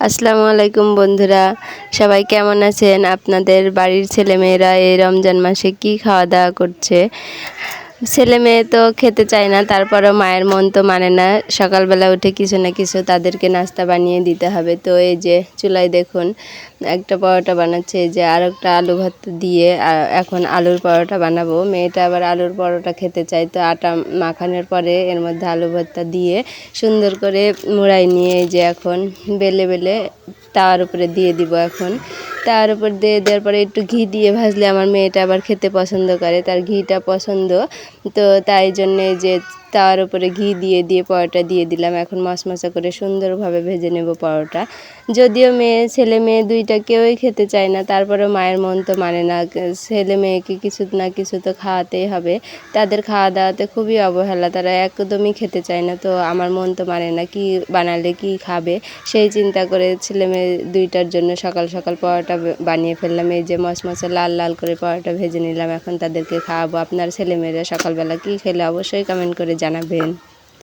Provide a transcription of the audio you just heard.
আসসালামু আলাইকুম বন্ধুরা, সবাই কেমন আছেন? আপনাদের বাড়ির ছেলেমেয়েরা এই রমজান মাসে কি খাওয়া দাওয়া করছে? ছেলে মেয়ে তো খেতে চায় না, তারপরেও মায়ের মন তো মানে না। সকালবেলা উঠে কিছু না কিছু তাদেরকে নাস্তা বানিয়ে দিতে হবে। তো এই যে চুলায় দেখুন একটা পরোটা বানাচ্ছে, এই যে আর একটা আলু ভর্তা দিয়ে এখন আলুর পরোটা বানাবো। মেয়েটা আবার আলুর পরোটা খেতে চায়, তো আটা মাখানোর পরে এর মধ্যে আলু ভর্তা দিয়ে সুন্দর করে মুড়াই নিয়ে এই যে এখন বেলে বেলে তাওয়ার উপরে দিয়ে দিব। এখন তার উপর দিয়ে দেওয়ার পরে একটু ঘি দিয়ে ভাজলে আমার মেয়েটা আবার খেতে পছন্দ করে, তার ঘিটা পছন্দ। তো তাই জন্যে যে তাওয়ার উপরে ঘি দিয়ে দিয়ে পরোটা দিয়ে দিলাম। এখন মশমশা করে সুন্দরভাবে ভেজে নেব পরোটা। যদিও ছেলে মেয়ে দুইটা কেউই খেতে চায় না, তারপরেও মায়ের মন তো মানে না। ছেলে মেয়েকে কিছু না কিছু তো খাওয়াতেই হবে। তাদের খাওয়া দাওয়াতে খুবই অবহেলা, তারা একদমই খেতে চায় না। তো আমার মন তো মানে না, কি বানালে কি খাবে সেই চিন্তা করে ছেলে মেয়ে দুইটার জন্য সকাল সকাল পরোটা বানিয়ে ফেললাম। এই যে মশমশে লাল লাল করে পরোটা ভেজে নিলাম, এখন তাদেরকে খাওয়াবো। আপনার ছেলেমেয়েরা সকালবেলা কী খেলে অবশ্যই কমেন্ট করে জানাবেন।